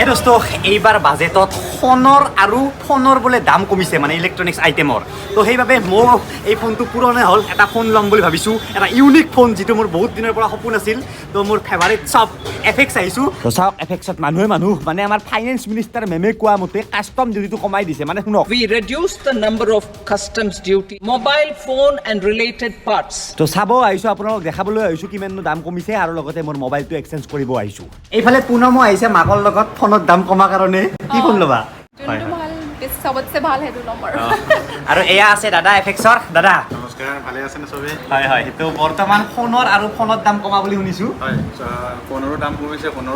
হে দোস্ত এইবাৰ বাজেটত ফোনৰ বোলে দাম কমিছে মানে ইলেক্ট্ৰনিক্স আইটেমৰ তো সেইবাবে মোৰ এই ফোনটো পুৰণা হ'ল এটা ফোন ল'ম বুলি ভাবিছোঁ এটা ইউনিক ফোন যিটো মোৰ বহুত দিনৰ পৰা সপোন আছিল তো মোৰ ফেভাৰিট চব এফেক্স আহিছোঁ তো চাওক এফেক্সত মানুহ মানে আমাৰ ফাইনেন্স মিনিষ্টাৰ মেমে কোৱা মতে কাষ্টম ডিউটিটো কমাই দিছে মানে শুনক We reduced the number of customs duty, mobile phone and related parts. তো চাব আহিছোঁ আপোনালোক দেখাবলৈ আহিছোঁ কিমাননো দাম কমিছে আৰু লগতে মোৰ মোবাইলটো এক্সচেঞ্জ কৰিব আহিছোঁ এইফালে পুনমো আহিছে মাকৰ লগত ফোনৰ দাম কমাৰ কাৰণে কি ফোন ল'বা সবতছে ভাল হেতু নম্বৰ আৰু এয়া আছে দাদা এফেক্সৰ দাদা নমস্কাৰ ভালে আছে না সবে হয় হয় তো বৰ্তমান ফোনৰ আৰু ফোনৰ দাম কমা বুলি শুনিছোঁ হয় ফোনৰো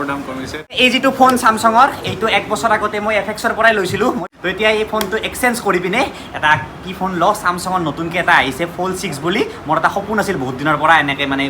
দাম কমিছে এই যিটো ফোন স্যামছাঙৰ এইটো এক বছৰ আগতে মই এফেক্সৰ পৰাই লৈছিলোঁ তো এতিয়া এই ফোনটো এক্সচেঞ্জ কৰি পিনে এটা কি ফোন ল স্যামছাঙৰ নতুনকৈ এটা আহিছে ফ'ল্ড 6 বুলি মোৰ এটা সপোন আছিল বহুত দিনৰ পৰা এনেকৈ মানে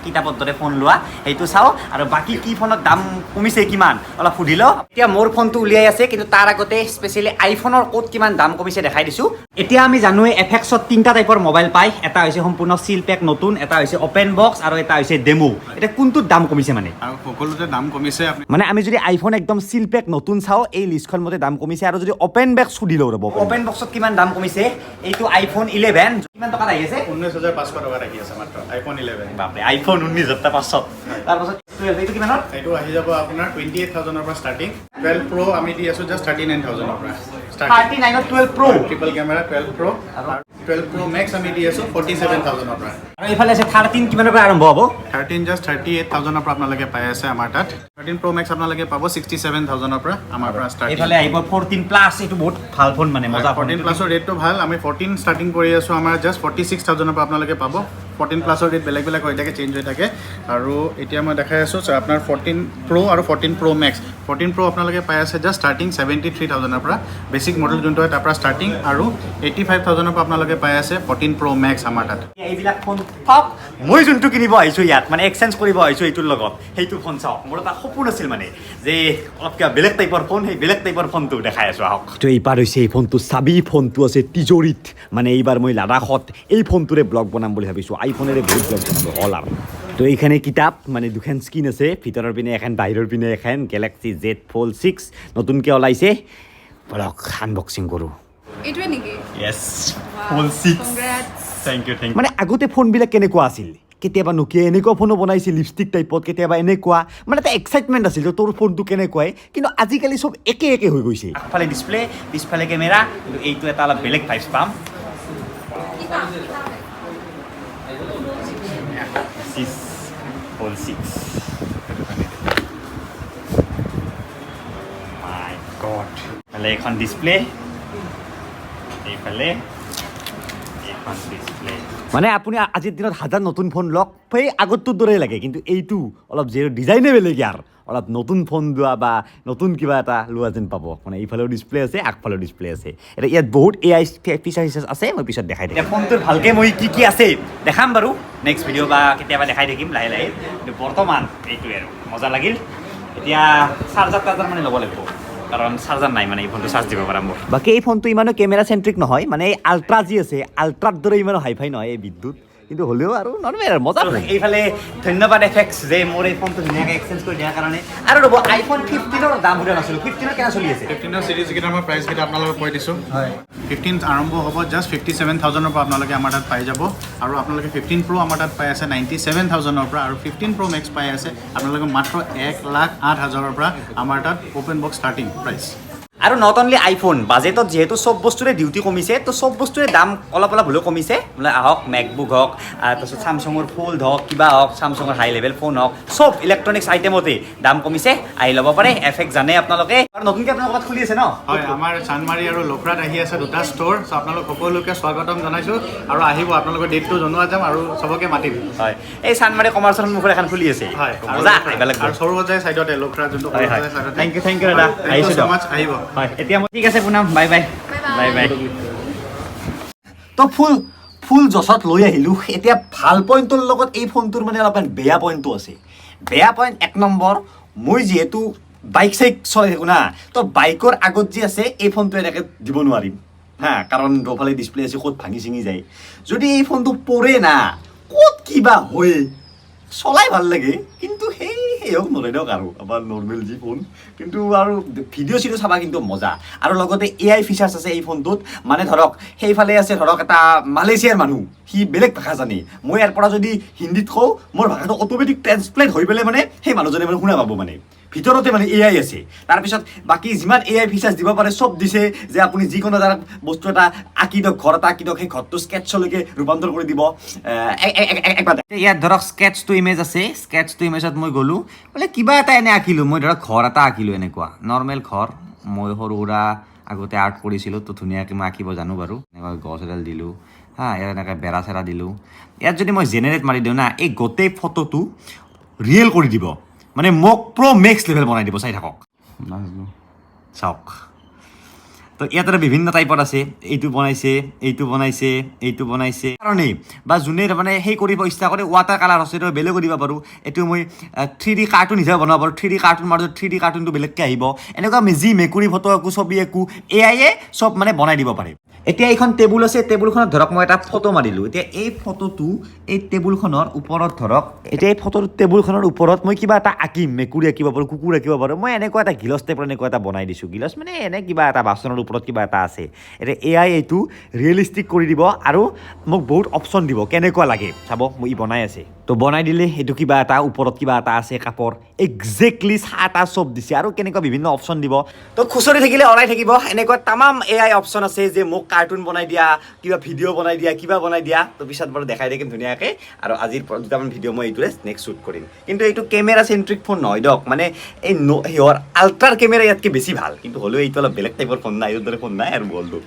কিতাপৰ দৰে ফোন লোৱা সেইটো চাওঁ আৰু বাকী কি ফোনৰ দাম কমিছে কিমান অলপ সুধি লওঁ এতিয়া মোৰ ফোনটো উলিয়াই আছে কিন্তু তাৰ আগতে স্পেচিয়েলি আইফোনৰ ক'ত কিমান দাম কমিছে দেখাই দিছোঁ এতিয়া আমি জানোৱে এফেক্সত 3টা টাইপৰ মোবাইল পায় এটা হৈছে সম্পূৰ্ণ চিল পেক নতুন এটা হৈছে অপেন বক্স আৰু এটা হৈছে ডেমো এতিয়া কোনটোত দাম কমিছে মানে আৰু সকলোতে দাম কমিছে মানে আমি যদি আইফোন একদম চিল পেক নতুন চাওঁ এই লিষ্টখন মতে দাম কমিছে আৰু যদি অপেন বক্স সুধি লওঁ ৰ'ব অপেন বক্সত কিমান দাম কমিছে এইটো আইফোন 11 কিমান টকাত আহি আছে 19500 টকা ৰাখি আছে মাত্ৰ আইফোন 11 বাপৰে আইফোন 19500 তাৰপাছত এইটো কিমানত এইটো আহি যাব আপোনাৰ 28000 ৰ পৰা ষ্টাৰ্টিং 12 প্ৰ আমি দি আছো জাষ্ট 39000 ৰ পৰা 39ত 12 প্ৰ ট্ৰিপল কেমেৰা 12 প্ৰ আৰু 12 প্ৰ মেক্স আমি দি আছো 47000 ৰ পৰা আৰু এইফালে আছে 13 কিমানৰ পৰা আৰম্ভ হ'ব 13 জাষ্ট 38000 ৰ পৰা আপোনালোকে পাই আছে আমাৰ তাত 13 প্ৰ মেক্স আপোনালোকে পাব 67000 ৰ পৰা আমাৰ পৰা ষ্টাৰ্টিং এইফালে আহিব 14 প্লাছ এইটো বহুত ভাল ফোন মানে মজা 14 প্লাছৰ ৰেটটো ভাল আমি 14 ষ্টাৰ্টিং কৰি আছো আমাৰ জাষ্ট 46000 ৰ পৰা আপোনালোকে পাব 14 প্লাছৰ ৰেট বেলেগ হৈ থাকে চেঞ্জ হৈ থাকে আৰু এতিয়া মই দেখাই আছো আপোনাৰ 14 প্ৰ আৰু 14 প্ৰ মেক্স 14 প্ৰ আপোনালোকে পাই আছে জাষ্ট ষ্টাৰ্টিং 73000 ৰ পৰা বেছিক মডেল যোনটো হয় তাৰ পৰা ষ্টাৰ্টিং আৰু 85000 ৰ পৰা আপোনালোকে পাই আছে 14 প্ৰ মেক্স আমাৰ তাত এইবিলাক ফোন টপ মই যোনটো কিনিব আহিছোঁ ইয়াত মানে এক্সচেঞ্জ কৰিব আহিছোঁ এইটোৰ লগত সেইটো ফোন চাওক মোৰ এটা সপোন আছিল মানে যে অলপ কিবা বেলেগ টাইপৰ ফোন সেই বেলেগ টাইপৰ ফোনটো দেখাই আছোঁ আহক তো এইবাৰ হৈছে এই ফোনটো চাবি ফোনটো আছে তিজোৰিত মানে এইবাৰ মই লাডাখত এই ফোনটোৰে ব্লগ বনাম বুলি ভাবিছোঁ আইফোনেৰে বহুত ব্লগ বনাব হ'ল আৰু তো এইখানে কিতাপ মানে দুখন স্ক্ৰীন আছে ভিতৰৰ পিনে এখন বাহিৰৰ পিনে এখন গেলেক্সি জেড ফ'ল্ড 6 নতুনকৈ ওলাইছে ব্লগ আনবক্সিং কৰোঁ এইটোৱে নেকি য়েছ ফ'ল্ড 6 কংগ্ৰেটছ থেংক ইউ মানে আগতে ফোনবিলাক কেনেকুৱা আছিল কেতিয়াবা নোকিয়া এনেকুৱা ফোনো বনাইছিল লিপষ্টিক টাইপত কেতিয়াবা এনেকুৱা মানে এটা এক্সাইটমেণ্ট আছিল তোৰ ফোনটো কেনেকুৱাই কিন্তু আজিকালি চব একে হৈ গৈছে আগফালে ডিছপ্লে পিছফালে কেমেৰা কিন্তু এইটো এটা অলপ বেলেগ ভাইবছ পাম ফ'ল্ড 6 মাই গড এইফালে এখন ডিছপ্লে এইফালে এখন ডিছপ্লে মানে আপুনি আজিৰ দিনত হাজাৰ নতুন ফোন লওক সেই আগতটোৰ দৰেই লাগে কিন্তু এইটো অলপ যিহেতু ডিজাইনে বেলেগ ইয়াৰ অলপ নতুন ফোন লোৱা বা নতুন কিবা এটা লোৱা যেন পাব মানে এইফালেও ডিছপ্লে আছে আগফালেও ডিছপ্লে আছে এতিয়া ইয়াত বহুত AI ফিচাৰ আছে মই পিছত দেখাই দিম ফোনটোৰ ভালকৈ মই কি আছে দেখাম বাৰু নেক্সট ভিডিঅ' বা কেতিয়াবা দেখাই থাকিম লাহে কিন্তু বৰ্তমান এইটোৱে আৰু মজা লাগিল এতিয়া চাৰ্জাৰ মানে ল'ব লাগিব কাৰণ চাৰ্জাৰ নাই মানে এই ফোনটো চাৰ্জ দিব পৰা মোৰ বাকী এই ফোনটো ইমানো কেমেৰা চেণ্ট্ৰিক নহয় মানে এই আল্ট্ৰা যি আছে আল্ট্ৰাৰ দৰে ইমানো হাইফাই নহয় এই বিদ্যুৎ কিন্তু হ'লেও আৰু নৰ্মেল মজা এইফালে ধন্যবাদ এফেক্স যে মোৰ এই ফোনটো ধুনীয়াকৈ এক্সচেঞ্জ কৰি দিয়াৰ কাৰণে আৰু ৰ'ব আইফোন 15ৰ দাম সোধা নাছিলোঁ 15ৰ কেনে চলি আছে 15ৰ চিৰিজকেইটা মই প্ৰাইচকেইটা আপোনালোকক কৈ দিছোঁ হয় 15 আৰম্ভ হ'ব জাষ্ট 57000 ৰ পৰা আপোনালোকে আমাৰ তাত পাই যাব আৰু আপোনালোকে 15 প্ৰ আমাৰ তাত পাই আছে 97000 ৰ পৰা আৰু 15 প্ৰ মেক্স পাই আছে আপোনালোকে মাত্ৰ 1,08,000 ৰ পৰা আমাৰ তাত অ'পেন বক্স ষ্টাৰ্টিং প্ৰাইচ আৰু নট অনলি আইফোন বাজেটত যিহেতু চব বস্তুৰে ডিউটি কমিছে তো চব বস্তুৰে দাম অলপ হ'লেও কমিছে বোলে আহক মেকবুক হওক তাৰপিছত চামছাঙৰ ফ'ল্ড হওক কিবা হওক চামছাঙৰ হাই লেভেল ফোন হওক চব ইলেক্ট্ৰনিক্স আইটেমতে দাম কমিছে আহি ল'ব পাৰে এফেক্ট জানে আপোনালোকে আৰু নতুনকৈ আপোনালোকৰ তাত খুলি আছে ন হয় আমাৰ চানমাৰী আৰু লখৰাত আহি আছে দুটা ষ্ট'ৰ চ' আপোনালোক সকলোকে স্বাগতম জনাইছোঁ আৰু আহিব আপোনালোকৰ ডেটটো জনোৱা যাম আৰু চবকে মাতিম হয় এই চানমাৰী কমাৰ্চৰ সন্মুখত এখন খুলি আছে হয় মজা আৰু সৰুসজাই চাইডতে লখৰাত যোনটো থেংক ইউ দাদা আহিছোঁ ছ' মাছ আহিব হয় এতিয়া ঠিক আছে পুনম বাই তো ফুল জছত লৈ আহিলোঁ এতিয়া ভাল পইণ্টৰ লগত এই ফোনটোৰ মানে অলপমান বেয়া পইণ্টটো আছে বেয়া পইণ্ট 1 নম্বৰ মই যিহেতু বাইক চলাই থাকোঁ না তো বাইকৰ আগত যি আছে এই ফোনটো এনেকৈ দিব নোৱাৰিম হা কাৰণ দুফালে ডিছপ্লে আছে ক'ত ভাঙি চিঙি যায় যদি এই ফোনটো পৰে না ক'ত কিবা হয় চলাই ভাল লাগে কিন্তু সেই এওক নৰে দিয়ক আৰু আমাৰ নৰ্মেল যি ফোন কিন্তু আৰু ভিডিঅ' চিডিঅ' চাবা কিন্তু মজা আৰু লগতে AI ফিচাৰ্ছ আছে এই ফোনটোত মানে ধৰক সেইফালে আছে ধৰক এটা মালয়েছিয়াৰ মানুহ সি বেলেগ ভাষা জানে মই ইয়াৰ পৰা যদি হিন্দীত কওঁ মোৰ ভাষাটো অট'মেটিক ট্ৰেন্সলেট হৈ পেলাই মানে সেই মানুহজনে মানে শুনা পাব মানে ভিতৰতে মানে AI আছে তাৰপিছত বাকী যিমান AI ফিচাৰ্ছ দিব পাৰে চব দিছে যে আপুনি যিকোনো এটা বস্তু এটা আঁকি দিয়ক ঘৰ এটা আঁকি দিয়ক সেই ঘৰটো স্কেটছলৈকে ৰূপান্তৰ কৰি দিব ইয়াত ধৰক স্কেটছ টু ইমেজ আছে স্কেটছ টু ইমেজত মই গ'লোঁ বোলে কিবা এটা এনে আঁকিলোঁ মই ধৰক ঘৰ এটা আঁকিলোঁ এনেকুৱা নৰ্মেল ঘৰ মই সৰু সুৰা আগতে আৰ্ট কৰিছিলোঁ তো ধুনীয়াকৈ মই আঁকিব জানো বাৰু এনেকুৱা গছ এডাল দিলোঁ হা ইয়াত এনেকৈ বেৰা চেৰা দিলোঁ ইয়াত যদি মই জেনেৰেট মাৰি দিওঁ না এই গোটেই ফটোটো ৰিয়েল কৰি দিব মানে মোক মেক্স লেভেল বনাই দিব চাই থাকক চাওক তো ইয়াত এটা বিভিন্ন টাইপত আছে এইটো বনাইছে এইটো বনাইছে এইটো বনাইছে কাৰণেই বা যোনে মানে সেই কৰিব ইচ্ছা কৰে ৱাটাৰ কালাৰ আছে এইটো বেলেগো দিব পাৰোঁ এইটো মই 3D কাৰ্টুন হিচাপে বনাব পাৰোঁ 3D কাৰ্টুন মাৰোঁ 3D কাৰ্টুনটো বেলেগকৈ আহিব এনেকুৱা যি মেকুৰী ফটো একো ছবি একো এআইয়ে চব মানে বনাই দিব পাৰে এতিয়া এইখন টেবুল আছে টেবুলখনত ধৰক মই এটা ফটো মাৰিলোঁ এতিয়া এই ফটোটো এই টেবুলখনৰ ওপৰত ধৰক এতিয়া এই ফটোৰ টেবুলখনৰ ওপৰত মই কিবা এটা আঁকিম মেকুৰী আঁকিব পাৰোঁ কুকুৰ আঁকিব পাৰোঁ মই এনেকুৱা এটা গিলাচ টাইপৰ এনেকুৱা এটা বনাই দিছোঁ গিলাচ মানে এনে কিবা এটা বাচনৰ ওপৰত কিবা এটা আছে এতিয়া AI এইটো ৰিয়েলিষ্টিক কৰি দিব আৰু মোক বহুত অপশ্যন দিব কেনেকুৱা লাগে চাব মই ই বনাই আছে তো বনাই দিলে এইটো কিবা এটা ওপৰত কিবা এটা আছে কাপোৰ একজেক্টলি চাটা চব দিছে আৰু কেনেকুৱা বিভিন্ন অপশ্যন দিব তো খুচৰি থাকিলে অলাই থাকিব এনেকুৱা তামাম AI অপশ্যন আছে যে মোক কাৰ্টুন বনাই দিয়া কিবা ভিডিঅ' বনাই দিয়া কিবা বনাই দিয়া তো পিছত বাৰু দেখাই থাকিম ধুনীয়াকৈ আৰু আজিৰ দুটামান ভিডিঅ' মই এইটোৰে নেক্সট শ্বুট কৰিম কিন্তু এইটো কেমেৰা চেণ্ট্ৰিক ফোন নহয় দিয়ক মানে এই সিহঁৰ আল্ট্ৰাৰ কেমেৰা ইয়াতকৈ বেছি ভাল কিন্তু হ'লেও এইটো অলপ বেলেগ টাইপৰ ফোন নাই এইটোৰ দৰে ফোন নাই আৰু বলটো